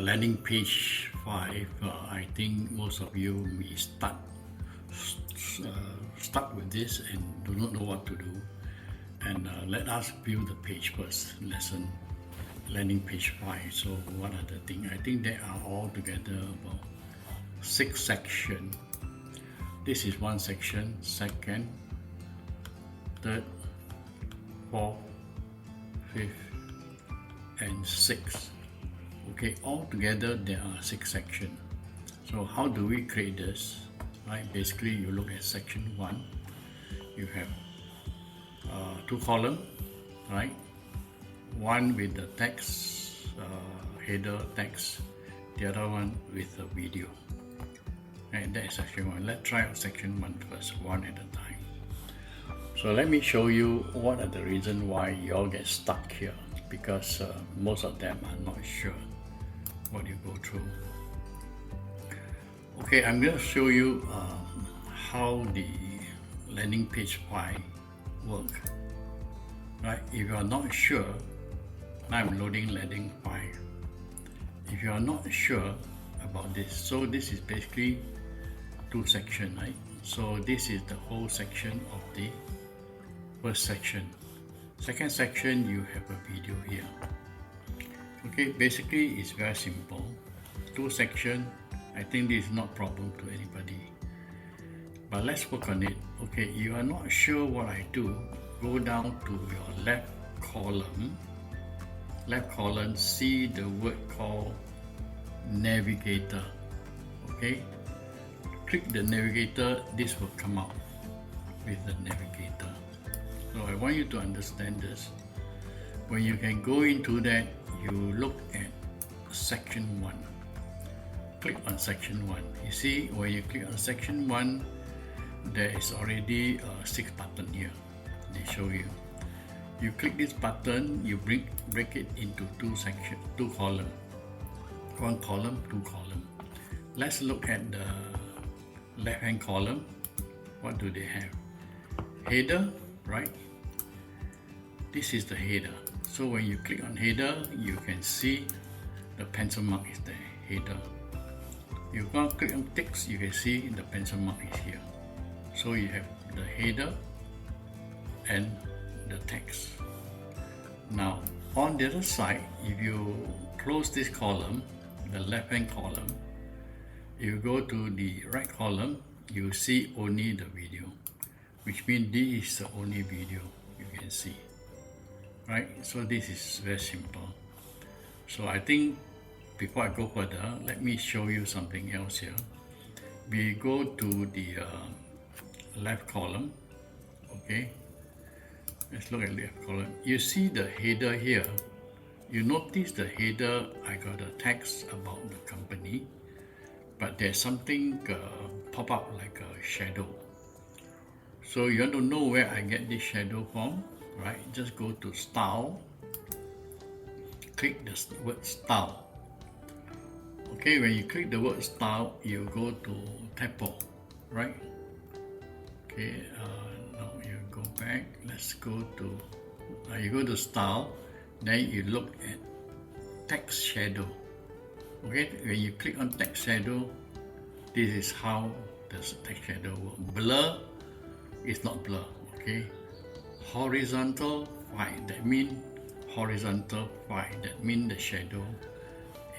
landing page 5, I think most of you may start with this and do not know what to do. And let us view the page first. Lesson landing page 5. So what are the things? I think there are all together about 6 sections. This is one section, second, third, fourth, fifth, and sixth. Okay, all together there are 6 sections. So how do we create this? Right, basically you look at section 1. You have 2 columns, right? One with the text, header text, the other one with the video. Right, that is section 1. Let's try out section 1 first, one at a time. So let me show you what are the reasons why you all get stuck here, because most of them are not sure what you go through. Okay, I'm going to show you how the landing page 5 works. Right, if you are not sure, now I'm loading landing 5. If you are not sure about this, so this is basically 2 sections, right? So this is the whole section of the first section. Second section, you have a video here. Okay, basically it's very simple. 2 sections. I think this is not problem to anybody. But let's work on it. Okay, you are not sure what I do. Go down to your left column. Left column, see the word called navigator. Okay, click the navigator. This will come up with the navigator. So I want you to understand this. When you can go into that, you look at section 1. Click on section 1. You see, when you click on section 1, there is already 6 buttons here. They show you. You click this button, you break it into 2 sections, 2 columns. 1 column, 2 columns. Let's look at the left-hand column. What do they have? Header, right? This is the header. So when you click on header, you can see the pencil mark is there, header. You go click on text, you can see the pencil mark is here. So you have the header and the text. Now on the other side, if you close this column, the left hand column, you go to the right column, you see only the video, which means this is the only video you can see. Right? So this is very simple. So I think before I go further, let me show you something else here. We go to the left column. Okay, let's look at left column. You see the header here. You notice the header, I got a text about the company, but there's something pop up like a shadow. So you want to know where I get this shadow from, right? Just go to style, click the word style. Okay, when you click the word style, you go to typo, right? Okay, now you go back. Let's go to, you go to style, then you look at text shadow. Okay, when you click on text shadow, this is how the text shadow works. Blur is not blur, okay? Horizontal 5, that means horizontal 5, that means the shadow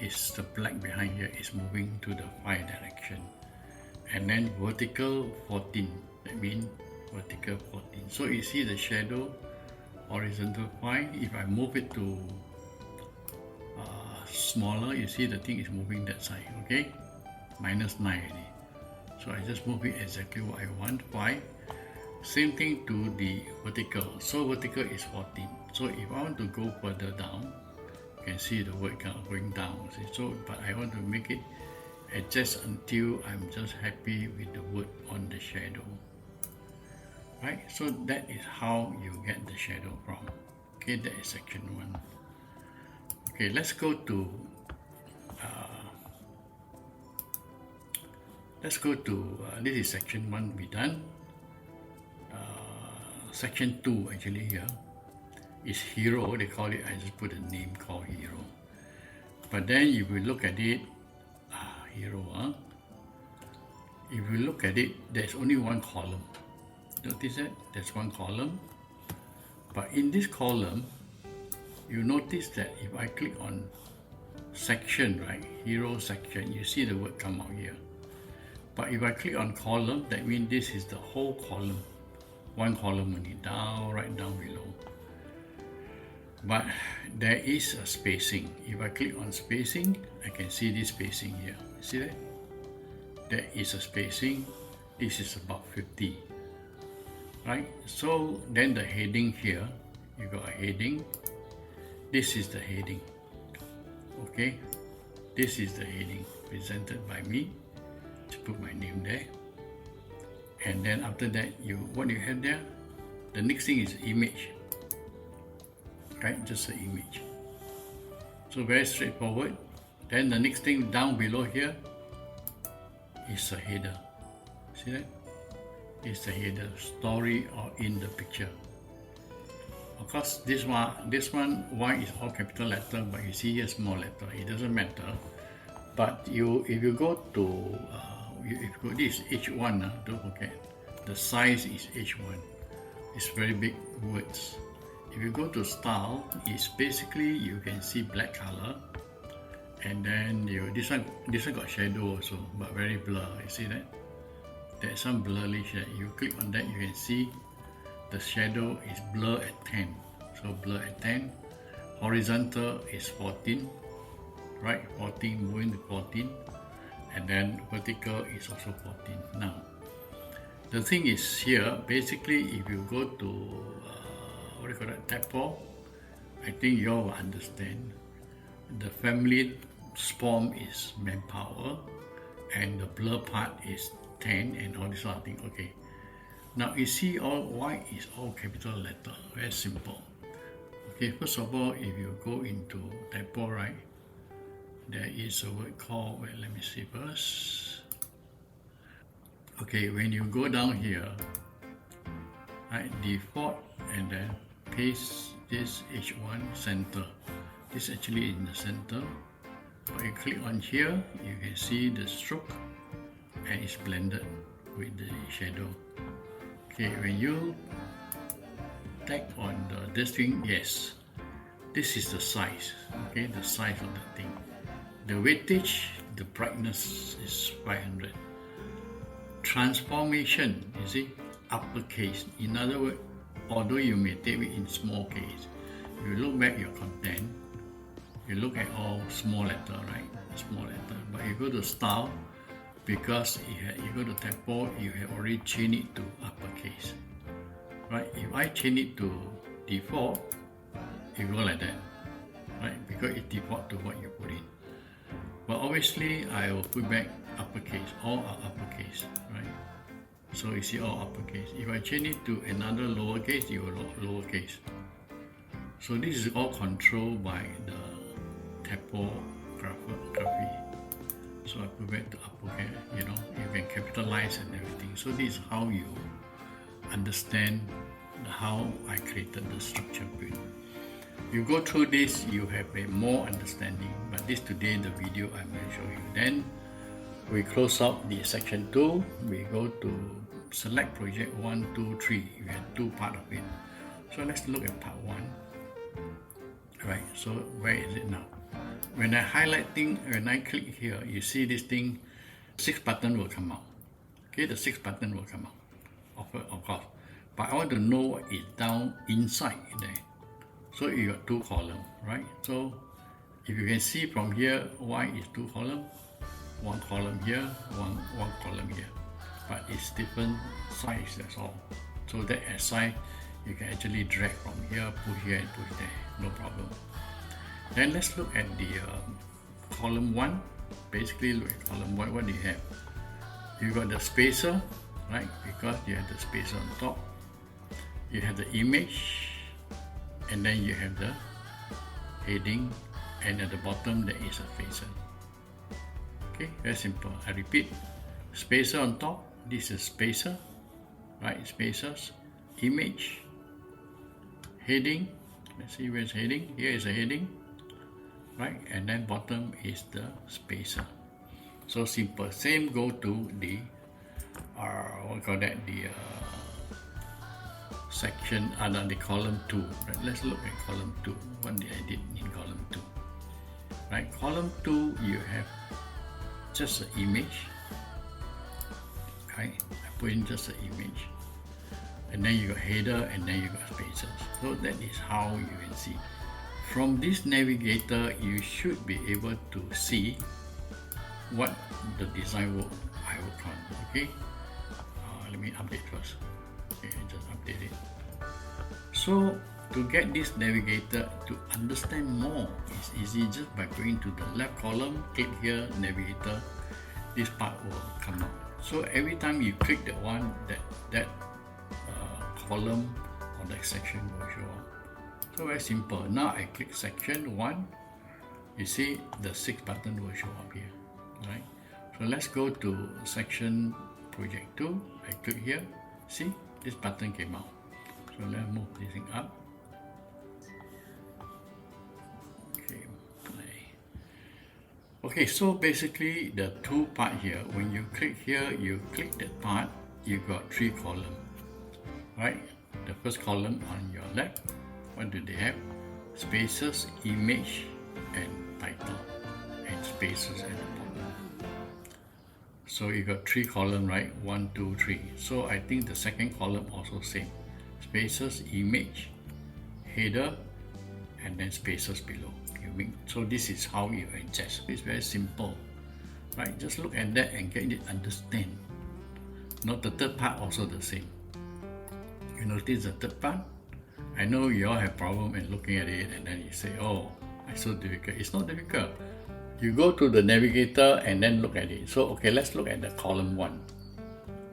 is the black behind here is moving to the 5 direction. And then vertical 14, that means vertical 14. So you see the shadow horizontal 5. If I move it to smaller, you see the thing is moving that side, okay? -9 already. So I just move it exactly what I want, 5. Same thing to the vertical. So vertical is 14. So if I want to go further down, you can see the word kind of going down. See? So, but I want to make it adjust until I'm just happy with the word on the shadow. Right? So that is how you get the shadow from. Okay, that is section 1. Okay, let's go to this is section 1 we done. Section 2 actually here is hero, they call it, I just put a name called hero. But then if we look at it, hero, if we look at it, there's only one column. Notice that? There's one column. But in this column, you notice that if I click on section, right, hero section, you see the word come out here. But if I click on column, that means this is the whole column. One column only, down, right down below. But there is a spacing. If I click on spacing, I can see this spacing here. See that? There is a spacing. This is about 50. Right? So then the heading here, you got a heading. This is the heading. Okay? This is the heading presented by me. Just put my name there. And then after that, what you have there? The next thing is image. Right? Just an image. So very straightforward. Then the next thing down below here is a header. See that? It's the header, story or in the picture. Of course, this one, Y is all capital letter, but you see here small letter. It doesn't matter. But if you go to, this is H1, don't forget, the size is H1. It's very big words. If you go to style, it's basically you can see black color, and then this one got shadow also, but very blur. You see that? There's some blurry shade. You click on that, you can see the shadow is blur at 10. So blur at 10. Horizontal is 14, right? 14, moving to 14. And then vertical is also 14. Now, the thing is here, basically if you go to, tab 4, I think you all will understand. The family form is manpower, and the blur part is 10 and all this sort of thing. Okay. Now you see all Y is all capital letter. Very simple. Okay, first of all, if you go into tab 4, right, there is a word called, wait, let me see first. Okay, when you go down here, right, default, and then paste this H1 center. This actually in the center. When you click on here, you can see the stroke and it's blended with the shadow. Okay, when you tap on this thing, yes, this is the size. Okay, the size of the thing. The weightage, the brightness is 500. Transformation, you see, uppercase. In other words, although you may take it in small case, if you look back your content, you look at all small letter, right? Small letter. But you go to style, because you go to tab 4, you have already changed it to uppercase. Right? If I change it to default, it go like that. Right? Because it default to what you put in. But obviously, I will put back uppercase. All are uppercase. Right? So you see all uppercase. If I change it to another lowercase, it will lowercase. So this is all controlled by the typography. So I put back to uppercase, you can capitalize and everything. So this is how you understand how I created the structure grid. You go through this, you have a more understanding, but this today the video I'm going to show you. Then we close out the section 2, we go to select project 1, 2, 3. You have 2 parts of it. So let's look at part 1. Right, so where is it now? When I click here, you see this thing, 6 button will come out. Okay, the 6 button will come out, of course. But I want to know what is down inside there. So you got 2 columns, right? So if you can see from here, Y is 2 columns, 1 column here, one column here. But it's different size, that's all. So that aside, you can actually drag from here, push here and push there, no problem. Then let's look at the column 1. Basically, look at column 1. What do you have? You got the spacer, right? Because you have the spacer on top. You have the image, and then you have the heading, and at the bottom there is a facer. Okay, very simple. I repeat: spacer on top. This is spacer, right? Spacers, image, heading. Let's see where's heading. Here is a heading. right? And then bottom is the spacer. So simple. Same go to the what we call that, the section the column 2. Right? Let's look at column 2. What did I did in column 2? Right, column 2 you have just an image. Right, I put in just an image, and then you got header, and then you got spacers. So that is how you can see. From this navigator, you should be able to see what the design work I work on. Okay, let me update first. Okay, just update it. So to get this navigator to understand more, it's easy just by going to the left column, click here, navigator, this part will come out. So every time you click that one, that column or that section will show up. So very simple. Now I click section 1, you see the 6 button will show up here, right? So let's go to section project 2, I click here, see this button came out. So let's move this thing up. Okay, so basically the 2 part here, when you click here, you click that part, you got 3 columns, right? The first column on your left, what do they have? Spaces, image, and title, and spaces at the bottom. So you got 3 columns, right? 1, 2, 3. So I think the second column also same. Spaces, image, header, and then spaces below. So this is how you adjust. It's very simple, right? Just look at that and get it understand. Not the third part also the same. You notice the third part? I know you all have problem in looking at it and then you say, oh, it's so difficult. It's not difficult. You go to the navigator and then look at it. So okay, let's look at the column 1.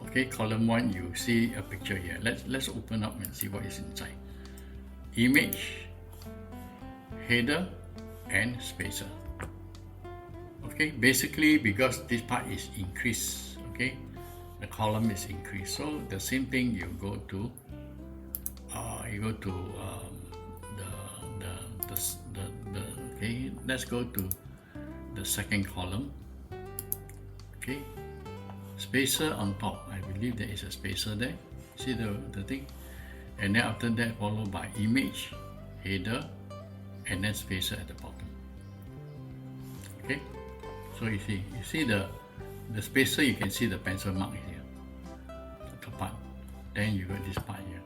Okay, column 1, you see a picture here. Let's open up and see what is inside. Image, header, and spacer. Okay, basically because this part is increased, okay, the column is increased. So the same thing, you go to okay, let's go to the second column. Okay, spacer on top. I believe there is a spacer there. See the thing, and then after that followed by image, header, and then spacer at the bottom. Okay, so you see the spacer, you can see the pencil mark here, the top part. Then you got this part here.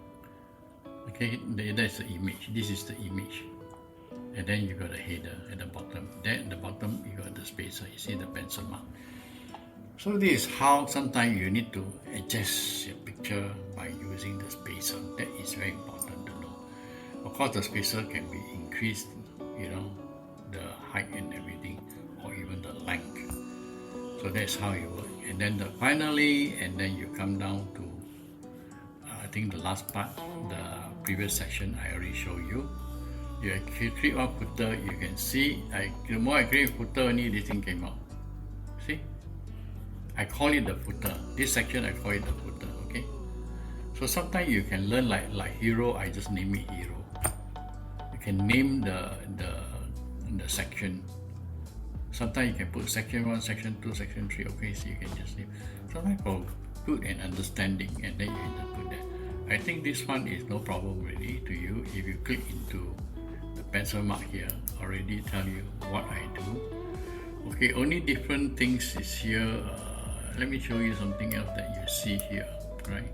Okay, that's the image. This is the image, and then you got the header at the bottom. Then at the bottom you got the spacer. You see the pencil mark. So this is how sometimes you need to adjust your picture by using the spacer. That is very important to know. Of course, the spacer can be increased, you know, the height and everything, or even the length. So that's how it works. And then finally, and then you come down to I think the last part, the previous section I already showed you. You click on footer, you can see the more I click footer, only this thing came out. See, I call it the footer. This section I call it the footer. Okay, so sometimes you can learn like hero. I just name it hero. You can name the section. Sometimes you can put section 1, section 2, section 3. Okay, so you can just name. Sometimes for good and understanding, and then you can put that. I think this one is no problem really to you. If you click into the pencil mark here, already tell you what I do. Okay, only different things is here. Let me show you something else that you see here, right?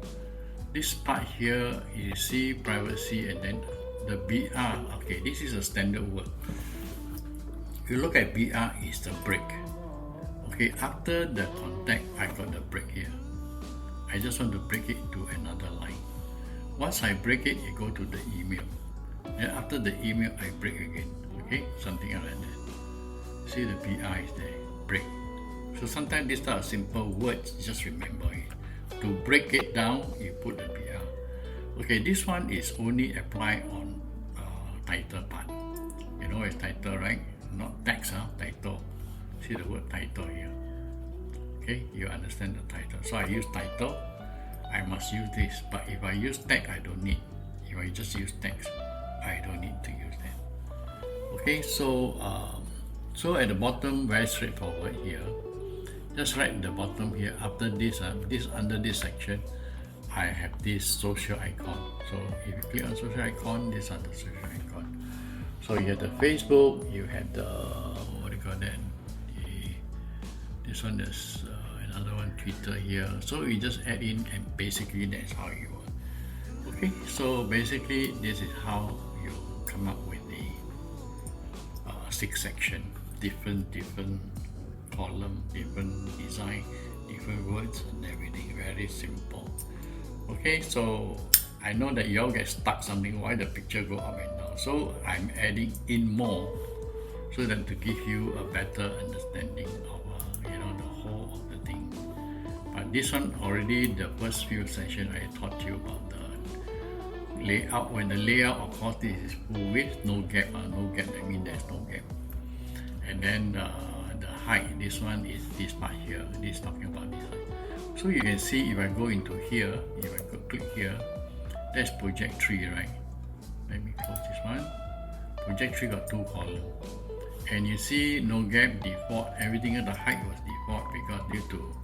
This part here, you see privacy, and then the BR. Okay, this is a standard word. If you look at BR, is the break. Okay, after the contact, I got the break here. I just want to break it to another line. Once I break it, it go to the email. Then after the email, I break again. Okay, something like that. See the BR is there, break. So sometimes this type of simple words, just remember it. To break it down, you put the BR. Okay, this one is only apply on title part. You know it's title, right? Not text, title. See the word title here. Okay, you understand the title. So I use title, I must use this. But if I use tag, I don't need. If I just use text, I don't need to use that. Okay, so So at the bottom, very straightforward here. Just right at the bottom here, after this, under this section, I have this social icon. So if you click on social icon, these are the social icon. So you have the Facebook, you have the, what do you call that? This one is another one, Twitter here. So you just add in, and basically that's how you work. Okay, so basically this is how you come up with the 6 section, different column, different design, different words and everything. Very simple. Okay, so I know that you all get stuck something why the picture go up and down. So I'm adding in more so that to give you a better understanding of the whole of the thing. But this one already, the first few sessions I taught you about the layout. When the layout, of course, this is full width, no gap. No gap, I mean there's no gap. And then the height, this one is this part here. This is talking about this one. So you can see if I go into here, if I go click here, that's project 3, right? Let me close this one. Project 3 got 2 columns. And you see no gap, default, everything at the height was default because due to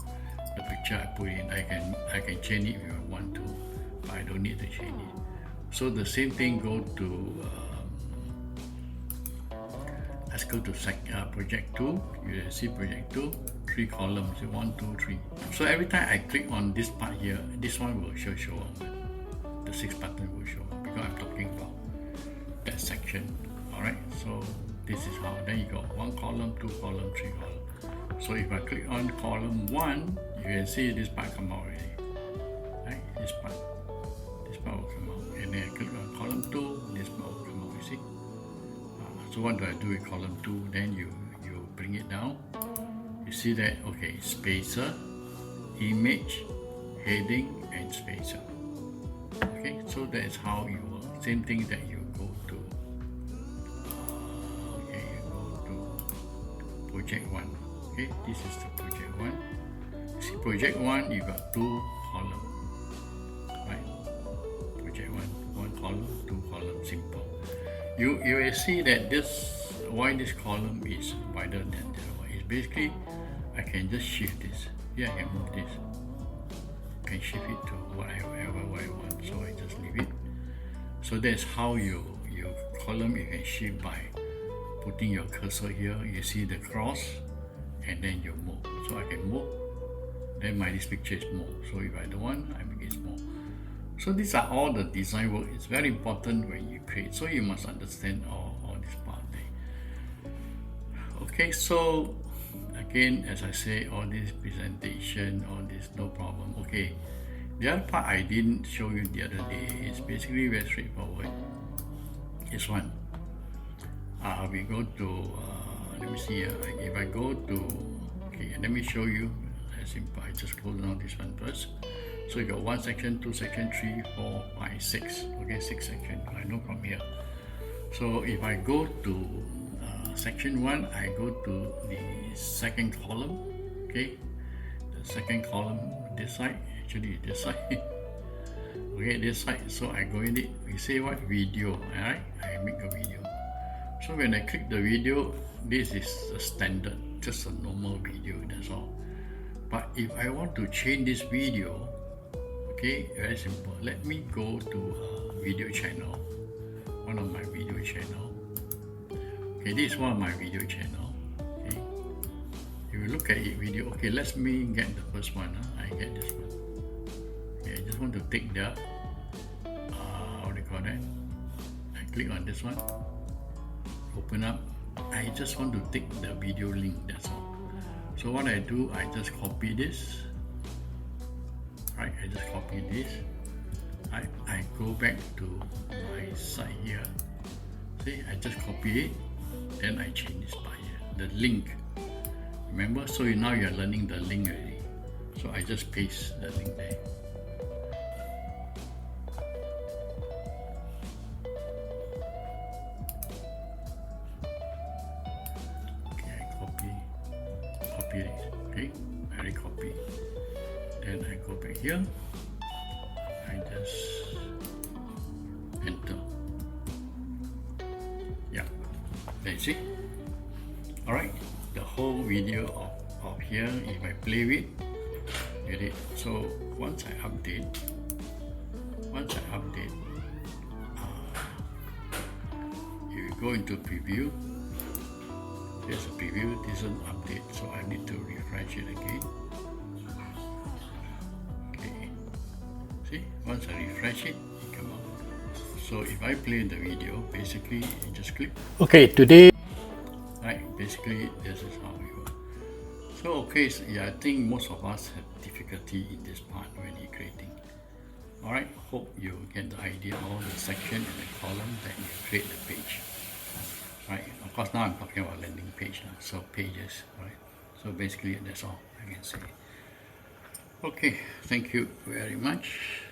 the picture I put in. I can change it if I want to, but I don't need to change it. So the same thing go to let's go to project 2. You see project 2, 3 columns, 1, 2, 3. So every time I click on this part here, this one will show up. The 6 button will show up because I'm talking about that section. Alright, so this is how. Then you got 1 column, 2 column, 3 column. So if I click on column 1, you can see this part come out already. Right? This part will come out. And then I click on column 2, this part will come out, you see. So what do I do with column 2? Then you bring it down. You see that, okay, spacer, image, heading, and spacer. Okay, so that is how you work. Same thing that you go to, you go to project 1. Okay, this is the project 1. You see, project 1, you got 2 columns, right? Project 1 column, 2 columns, simple. You will see that why this column is wider than the other one. It's basically, I can just shift this. Here I can move this. I can shift it to whatever I want. So I just leave it. So that's how your column you can shift by putting your cursor here. You see the cross, and then you move. So I can move. Then this picture is more. So if I don't want, I make it small. So these are all the design work. It's very important when you create. So you must understand all this part there. Okay, so again, as I say, all this presentation, all this, no problem. Okay, the other part I didn't show you the other day is basically very straightforward. This one. We go to, let me see, if I go to, okay, let me show you. As simple, I just close down this one first. So you got 1 section, 2 section, 3, 4, 5, 6. Okay, 6 section. I know from here. So if I go to section 1, I go to the second column. Okay, the second column this side. Actually, this side. Okay, this side. So I go in it. We say what video. Alright, I make a video. So when I click the video, this is a standard, just a normal video. That's all. But if I want to change this video, okay, very simple. Let me go to a video channel, one of my video channel. Okay, this is one of my video channel. Okay, if you look at it video, okay, let me get the first one. I get this one. Okay, I just want to take the what do you call that? I click on this one, open up. I just want to take the video link. That's all. So what I do, I just copy this. Right, I just copy this. I go back to my site here. See, I just copy it. Then I change this part here. The link. Remember? So now you're learning the link already. So I just paste the link there. Okay, I copy it. Okay, I copy. Then I go back here. I just enter. Yeah, that's it. Alright, the whole video of here, if I play with, get it? So once I update, if you go into preview, there's a preview, this is an update, so I need to refresh it again. Okay, see, once I refresh it, it comes up. So if I play the video, basically you just click. Okay, today, right, basically this is how we work. So okay, so yeah, I think most of us have difficulty in this part when you're creating. Alright, hope you get the idea of all the section and the column that you create the page. Right, of course now I'm talking about landing page now, so pages, right? So basically that's all I can say. Okay, thank you very much.